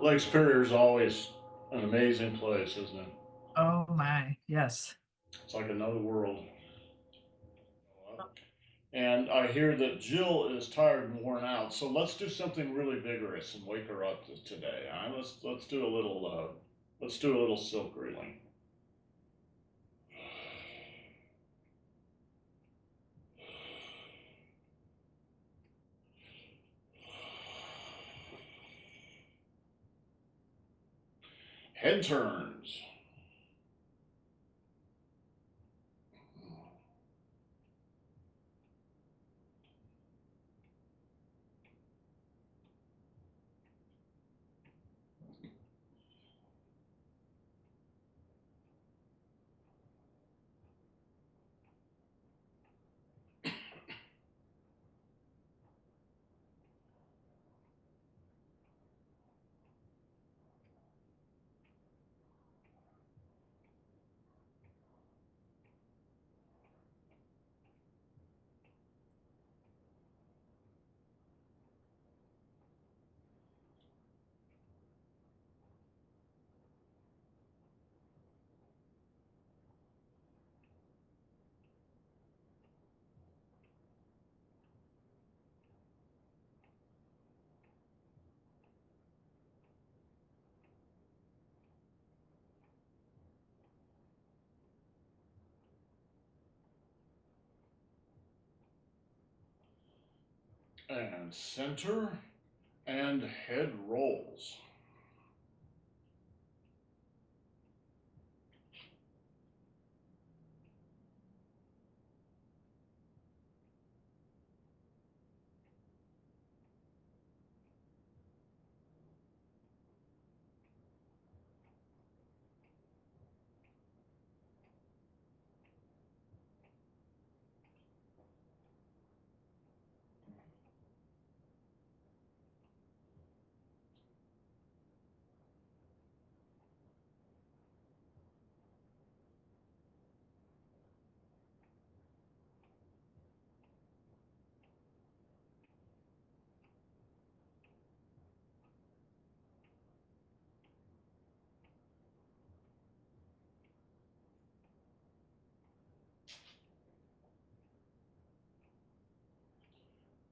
Lake Superior is always an amazing place, isn't it? Oh my, yes. It's like another world. And I hear that Jill is tired and worn out, so let's do something really vigorous and wake her up today. Let's do a little silk reeling. Head turns. And center and head rolls.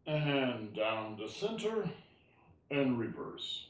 And down to center and reverse.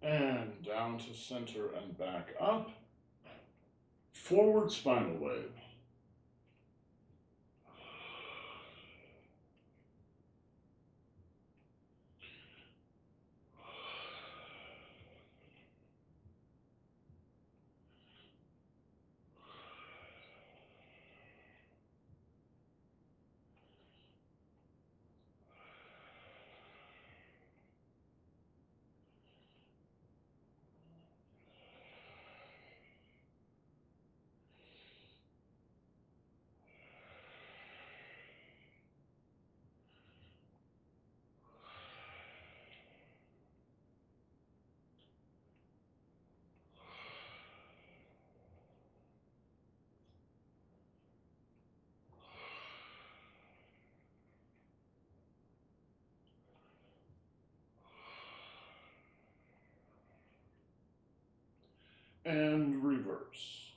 And down to center and back up. Forward spinal wave. And reverse.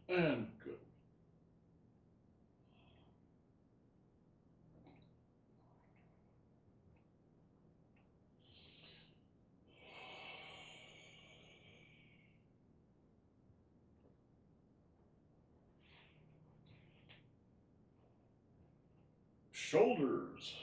And good. Shoulders.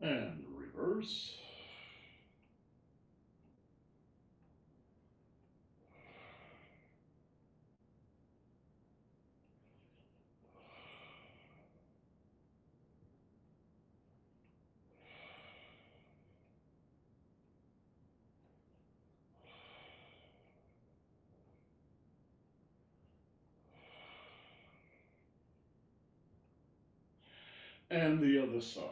And reverse. And the other side.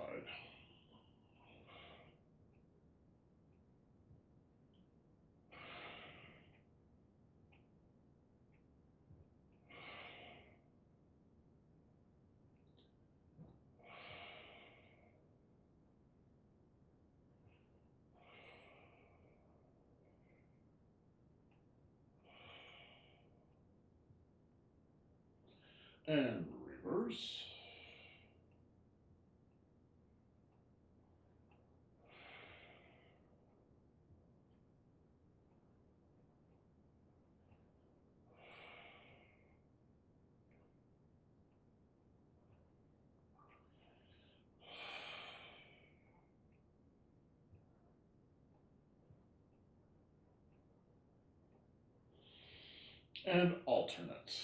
And reverse. And alternate.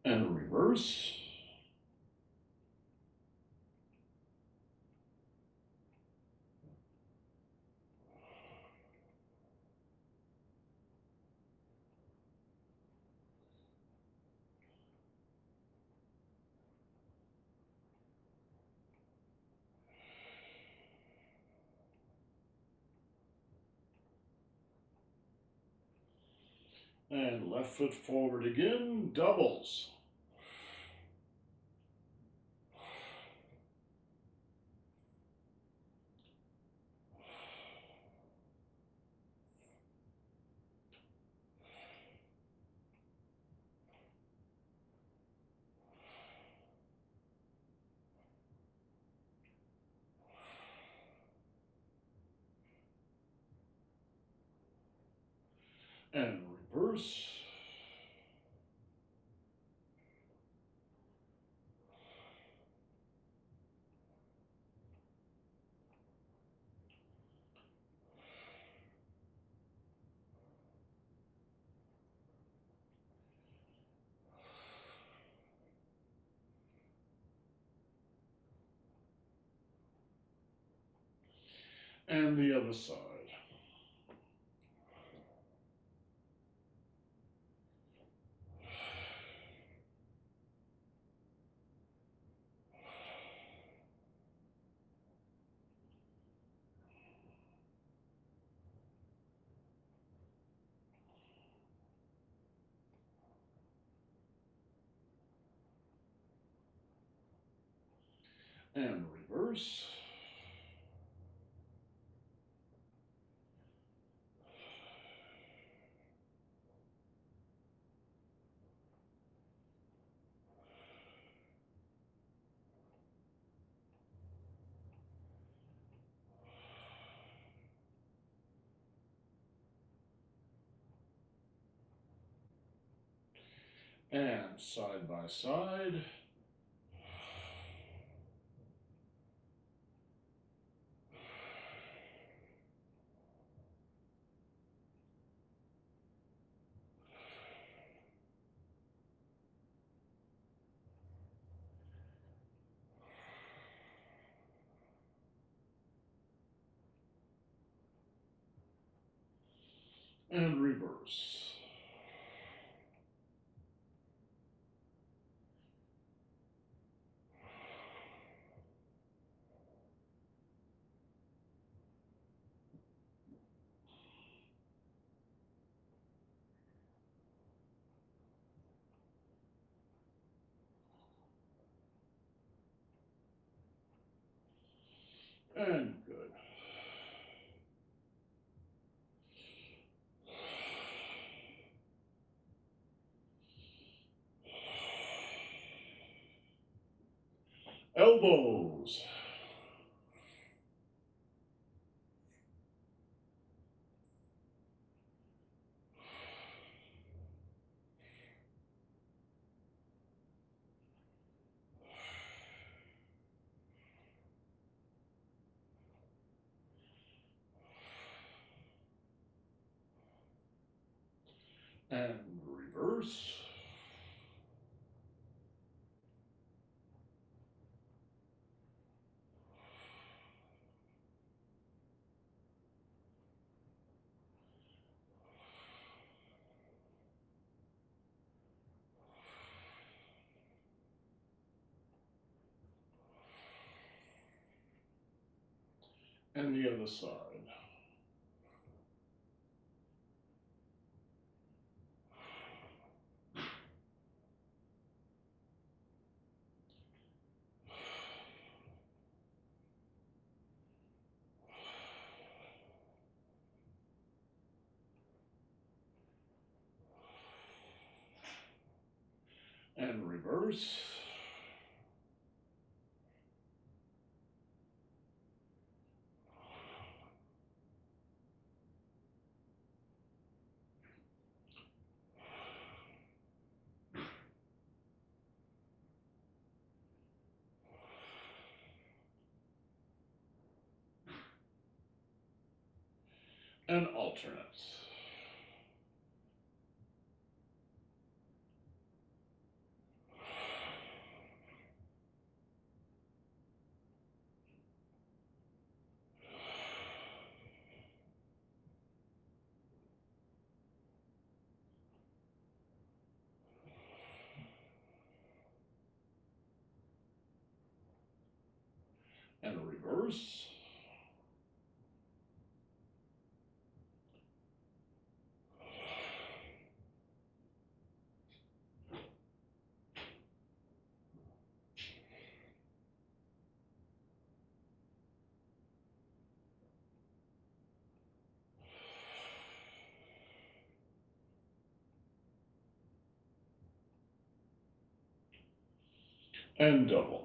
And reverse. And left foot forward again, doubles. And reverse. And the other side. And reverse. And side by side. And reverse. And good. Elbows. And reverse. And the other side. And reverse. And alternates. And reverse. And double.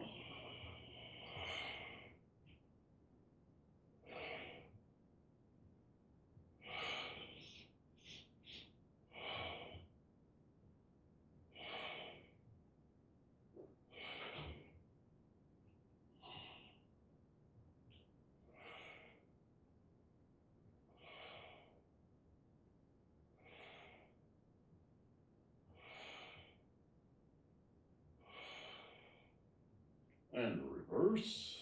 And reverse.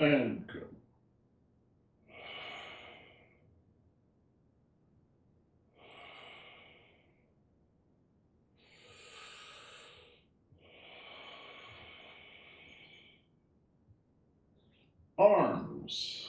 And good. Arms.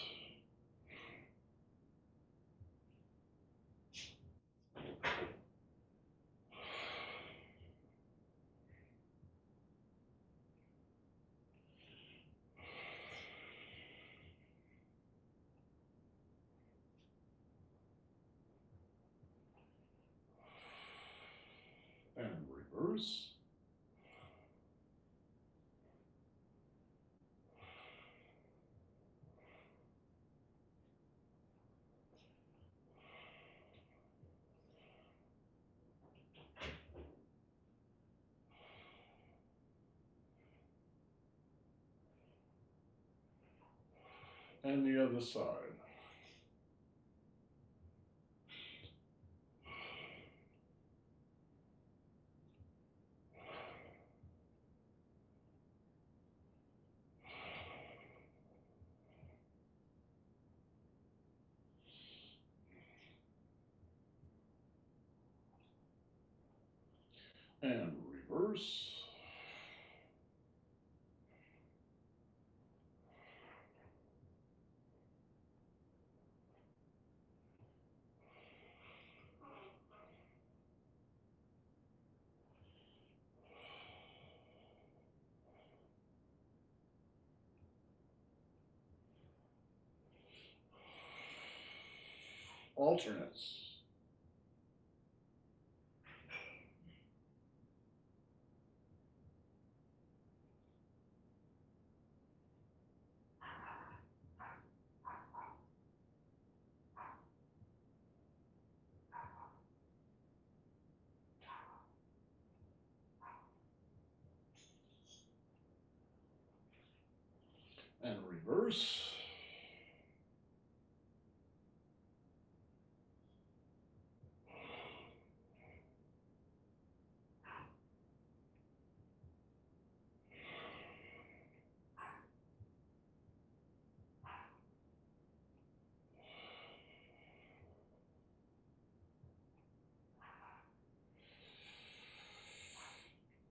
reverse. And the other side. And reverse. Alternates. And reverse.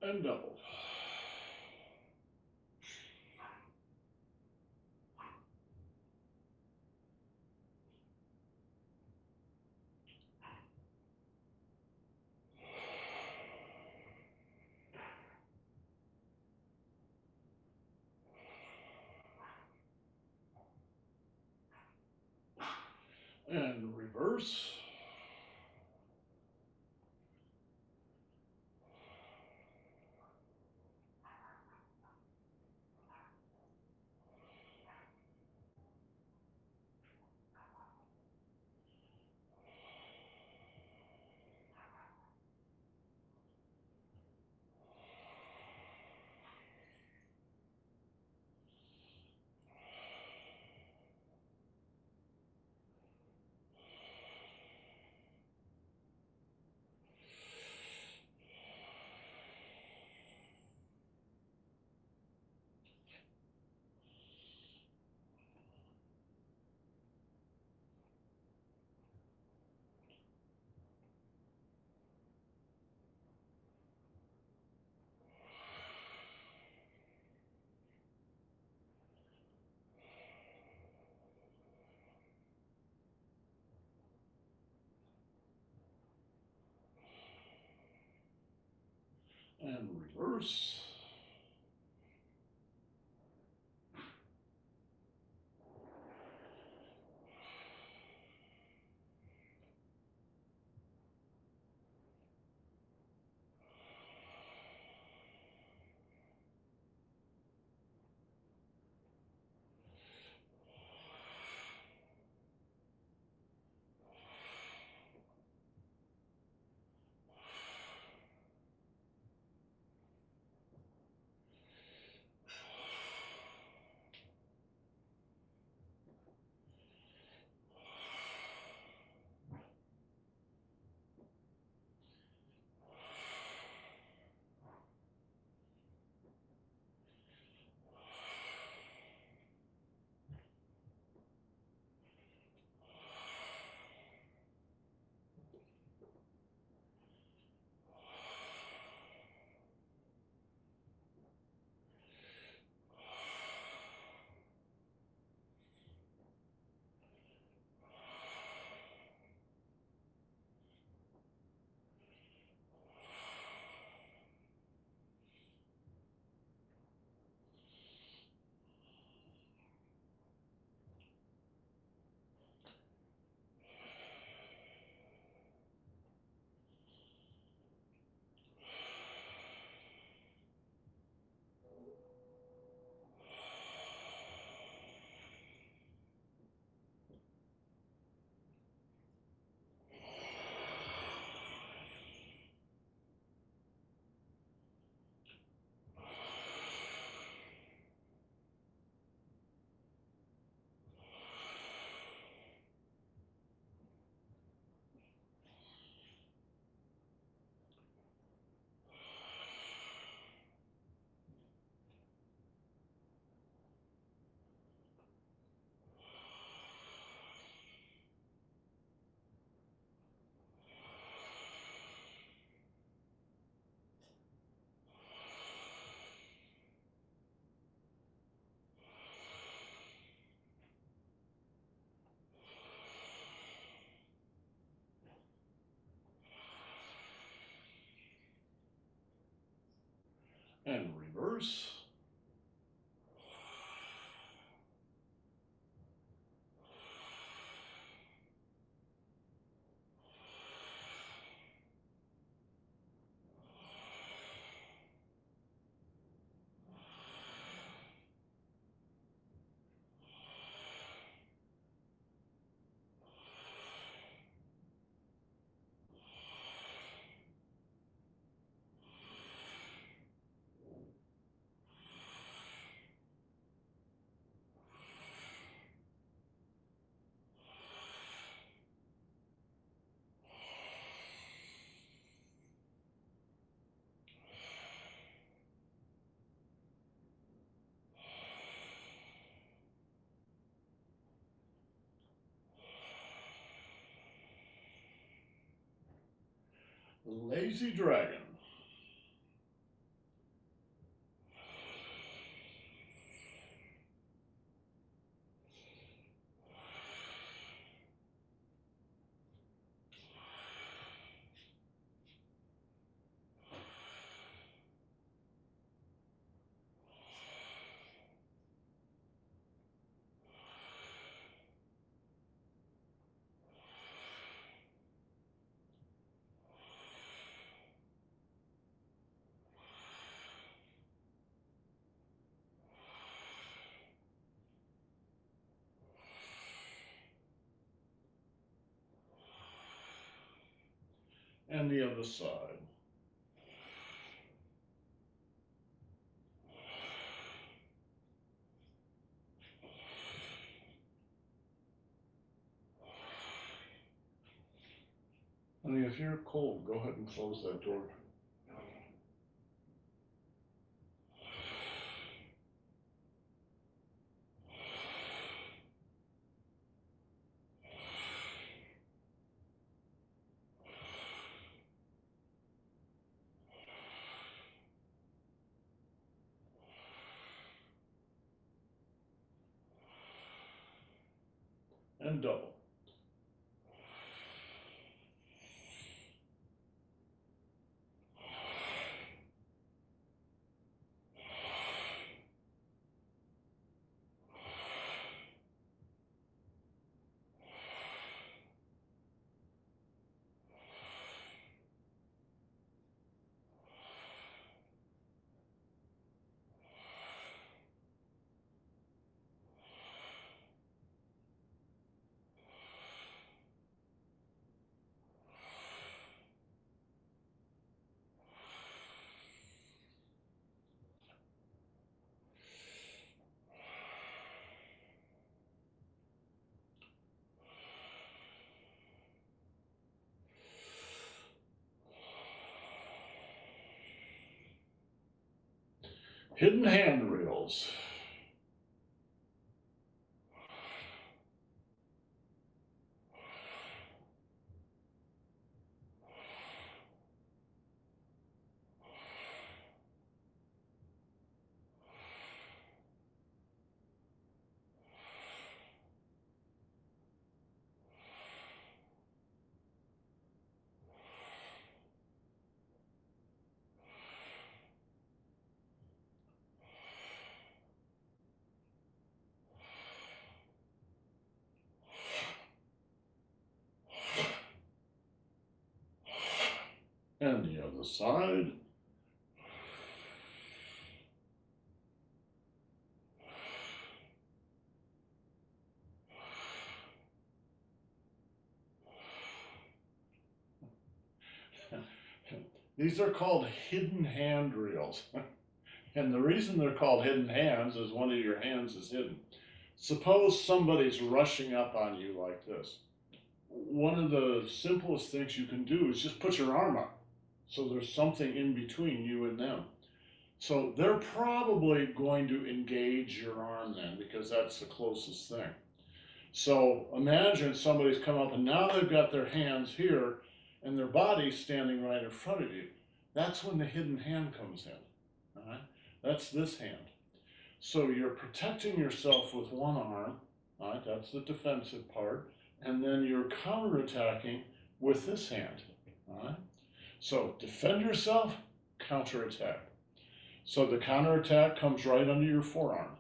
And double. And reverse. And reverse. And reverse. Lazy dragon. And the other side. Honey, if you're cold, go ahead and close that door. And double. Hidden handrails. And the other side. These are called hidden handrails. And the reason they're called hidden hands is one of your hands is hidden. Suppose somebody's rushing up on you like this. One of the simplest things you can do is just put your arm up. So there's something in between you and them. So they're probably going to engage your arm then because that's the closest thing. So imagine somebody's come up and now they've got their hands here and their body's standing right in front of you. That's when the hidden hand comes in. All right? That's this hand. So you're protecting yourself with one arm, all right? That's the defensive part. And then you're counterattacking with this hand, all right? So defend yourself, counterattack. So the counterattack comes right under your forearm.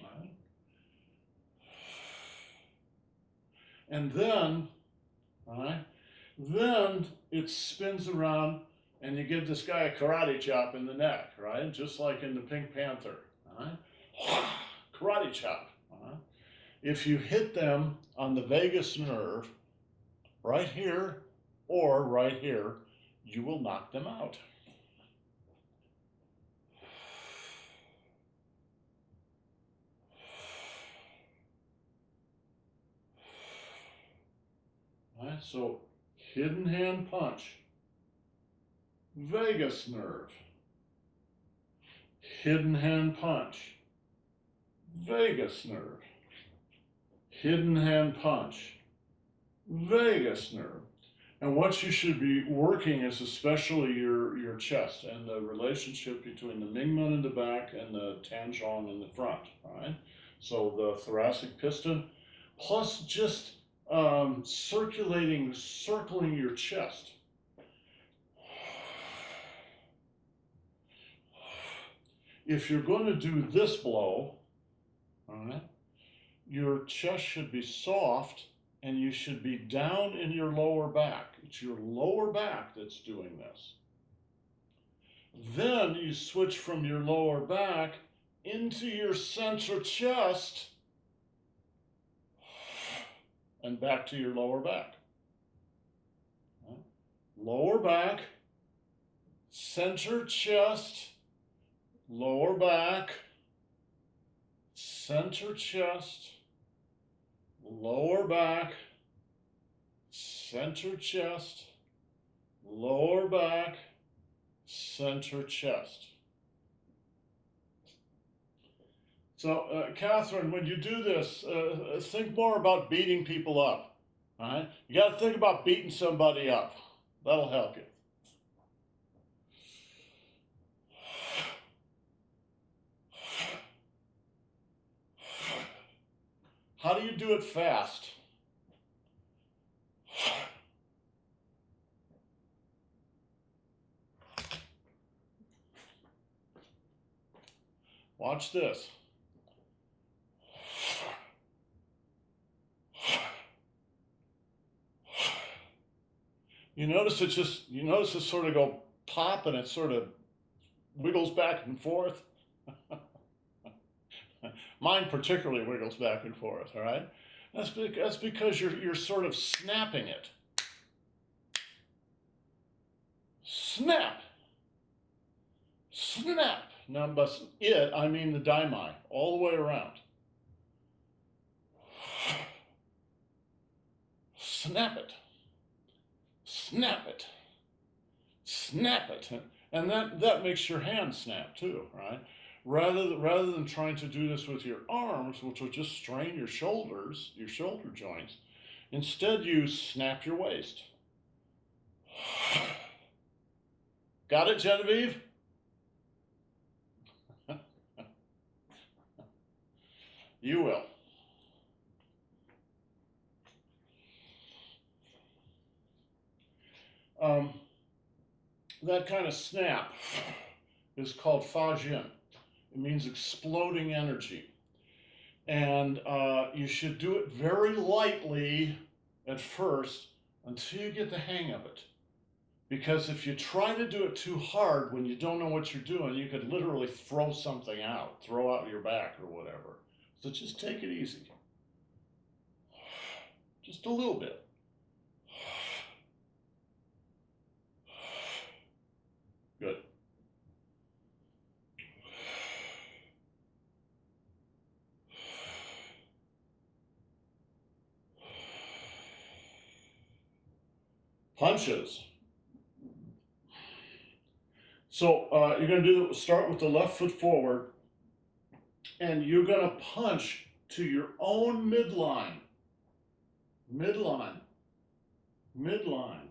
All right. And then, all right, then it spins around and you give this guy a karate chop in the neck, right? Just like in the Pink Panther, all right? Karate chop. All right? If you hit them on the vagus nerve, right here or right here, you will knock them out. All right, so hidden hand punch, vagus nerve, hidden hand punch, vagus nerve, hidden hand punch, vagus nerve. And what you should be working is especially your chest and the relationship between the Mingmen in the back and the Tanzhong in the front, all right? So the thoracic piston, plus just circling your chest. If you're going to do this blow, all right, your chest should be soft and you should be down in your lower back. It's your lower back that's doing this. Then you switch from your lower back into your center chest and back to your lower back. Lower back, center chest, lower back, center chest, lower back, center chest, lower back, center chest. So, Catherine, when you do this, think more about beating people up. All right? You got to think about beating somebody up. That'll help you. How do you do it fast? Watch this. You notice it sort of go pop and it sort of wiggles back and forth. Mine particularly wiggles back and forth, all right? That's because you're sort of snapping it. Snap. Snap. Now, by it, I mean the daimai, all the way around. Snap it. Snap it. Snap it. And that makes your hand snap too, right? Rather than trying to do this with your arms, which will just strain your shoulders, your shoulder joints, instead you snap your waist. Got it, Genevieve? You will. That kind of snap is called fajin. It means exploding energy. And you should do it very lightly at first until you get the hang of it. Because if you try to do it too hard when you don't know what you're doing, you could literally throw something out, throw out your back or whatever. So just take it easy. Just a little bit. Good. Punches. So you're going to start with the left foot forward, and you're going to punch to your own midline. Midline. Midline.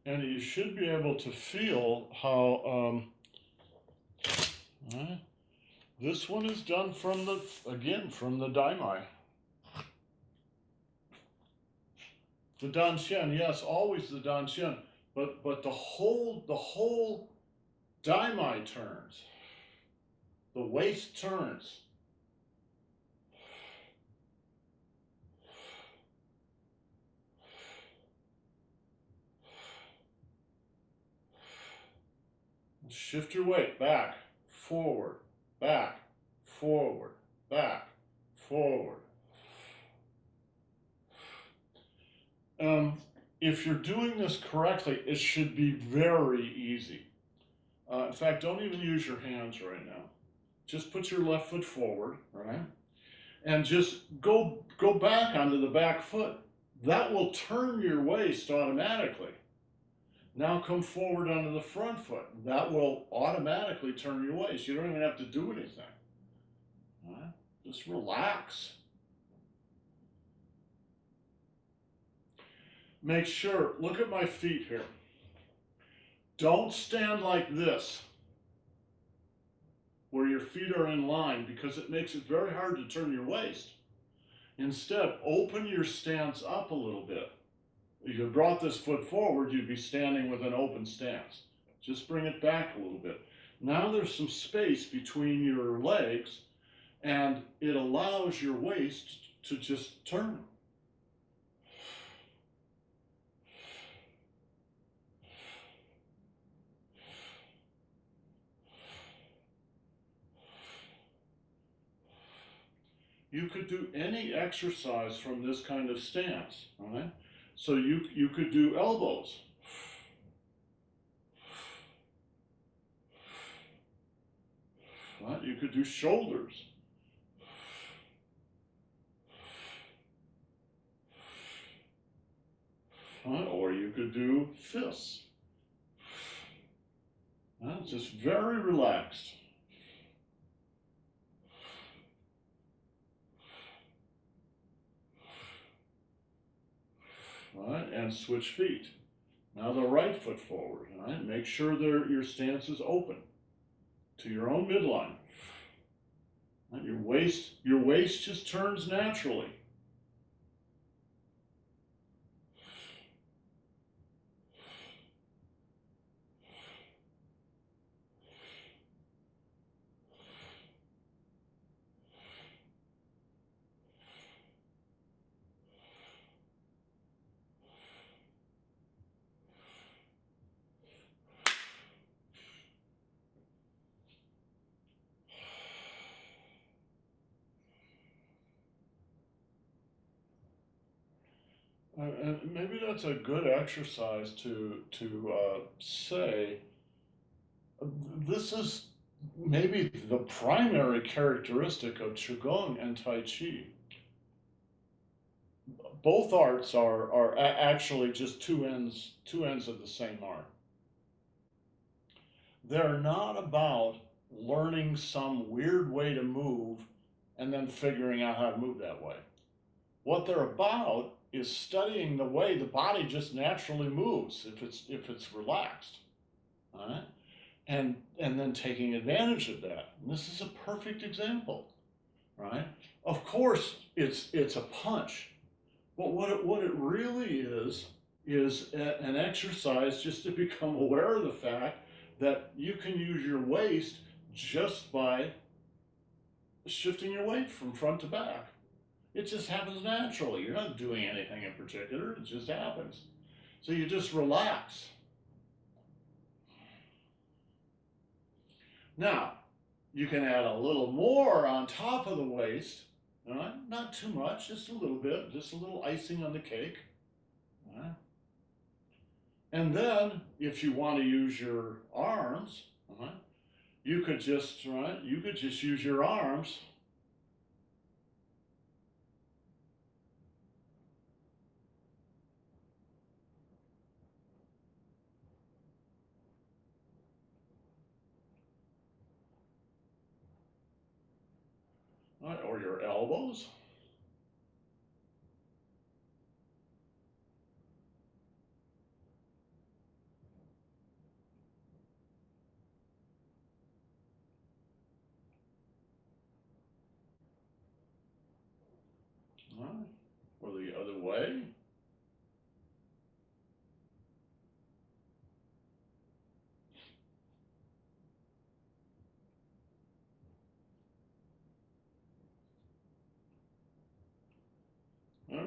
And you should be able to feel how, this one is done from the, again, from the daimai. The danxian, yes, always the danxian, but the whole daimai turns. The waist turns. Shift your weight back, forward, back, forward, back, forward. If you're doing this correctly, it should be very easy. In fact, don't even use your hands right now. Just put your left foot forward, right? And just go back onto the back foot. That will turn your waist automatically. Now come forward onto the front foot. That will automatically turn your waist. You don't even have to do anything. Right? Just relax. Make sure, look at my feet here. Don't stand like this, where your feet are in line, because it makes it very hard to turn your waist. Instead, open your stance up a little bit. If you brought this foot forward, you'd be standing with an open stance. Just bring it back a little bit. Now there's some space between your legs, and it allows your waist to just turn. You could do any exercise from this kind of stance, right? So you could do elbows. Right? You could do shoulders. Right? Or you could do fists. Right? Just very relaxed. Right? And switch feet. Now the right foot forward. Right? Make sure your stance is open to your own midline. Right? Your waist just turns naturally. And maybe that's a good exercise to say. This is maybe the primary characteristic of Qigong and Tai Chi. Both arts are actually just two ends of the same art. They're not about learning some weird way to move and then figuring out how to move that way. What they're about is studying the way the body just naturally moves if it's relaxed. All right? And then taking advantage of that. And this is a perfect example, right? Of course, it's a punch, but what it really is an exercise just to become aware of the fact that you can use your waist just by shifting your weight from front to back. It just happens naturally. You're not doing anything in particular. It just happens. So you just relax. Now, you can add a little more on top of the waist. Right? Not too much, just a little bit, just a little icing on the cake. Right? And then, if you want to use your arms, right, you could just use your arms. Right, or your elbows. way.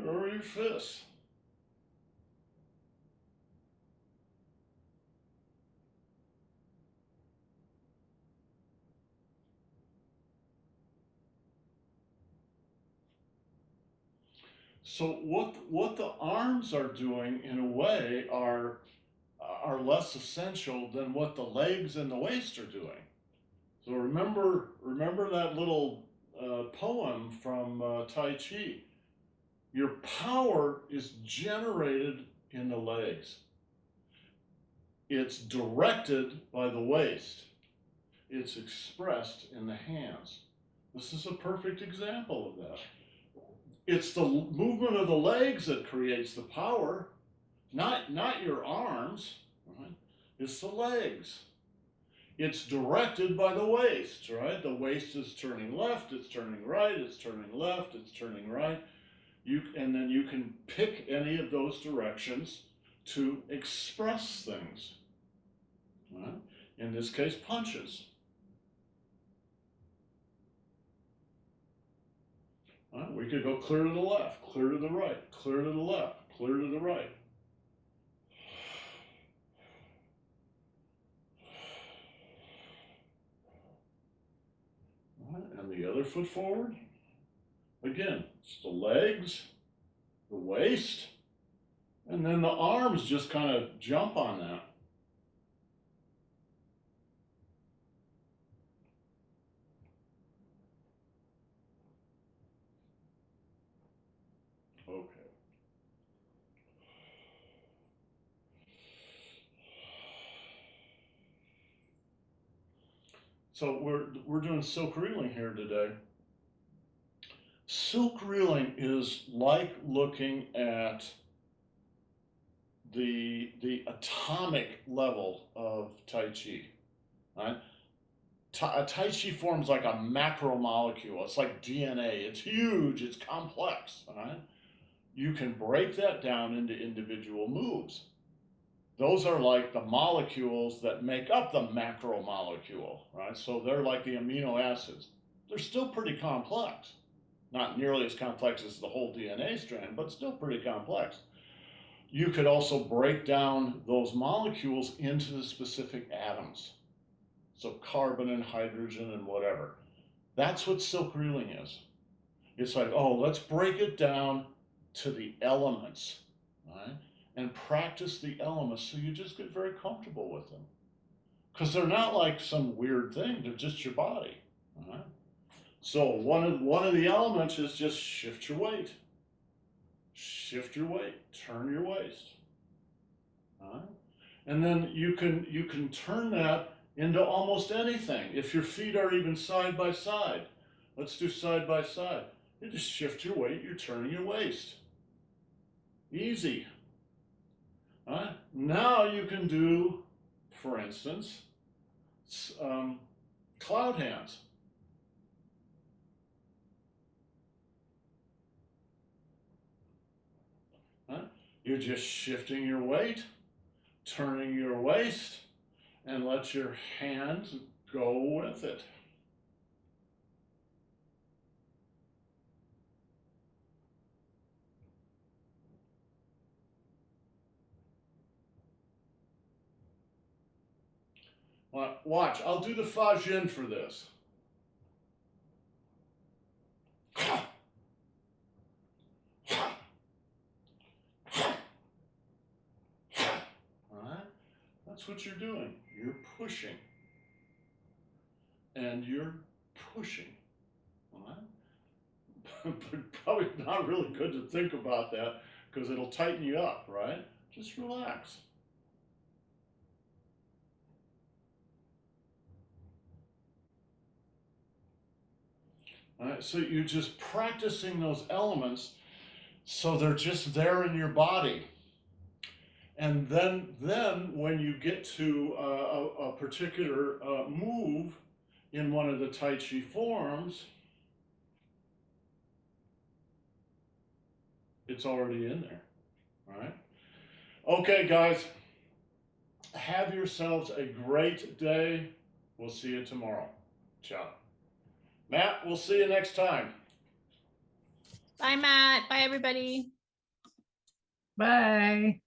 Or your fists. So what the arms are doing in a way are less essential than what the legs and the waist are doing. So remember that little poem from Tai Chi. Your power is generated in the legs. It's directed by the waist. It's expressed in the hands. This is a perfect example of that. It's the movement of the legs that creates the power, not your arms, right? It's the legs. It's directed by the waist, right? The waist is turning left, it's turning right, it's turning left, it's turning right. And then you can pick any of those directions to express things, right? In this case, punches. We could go clear to the left, clear to the right, clear to the left, clear to the right. And the other foot forward. Again, it's the legs, the waist, and then the arms just kind of jump on that. Okay. So we're doing silk reeling here today. Silk reeling is like looking at the atomic level of Tai Chi. Right? Tai Chi forms like a macromolecule. It's like DNA. It's huge. It's complex. Right? You can break that down into individual moves. Those are like the molecules that make up the macromolecule, right? So they're like the amino acids. They're still pretty complex. Not nearly as complex as the whole DNA strand, but still pretty complex. You could also break down those molecules into the specific atoms. So carbon and hydrogen and whatever. That's what silk reeling is. It's like, oh, let's break it down to the elements, right? And practice the elements so you just get very comfortable with them. Because they're not like some weird thing, they're just your body. Right? So one of the elements is just shift your weight. Shift your weight, turn your waist. Right? And then you can turn that into almost anything. If your feet are even side by side, let's do side by side. You just shift your weight, you're turning your waist. Easy. Right? Now you can do, for instance, cloud hands. Right? You're just shifting your weight, turning your waist, and let your hands go with it. Watch, I'll do the fajin for this. Alright? That's what you're doing. You're pushing. And you're pushing. Alright? But probably not really good to think about that because it'll tighten you up, right? Just relax. All right, so you're just practicing those elements so they're just there in your body. And then when you get to a particular move in one of the Tai Chi forms, It's already in there. All right. Okay, guys. Have yourselves a great day. We'll see you tomorrow. Ciao. Matt, we'll see you next time. Bye, Matt. Bye, everybody. Bye.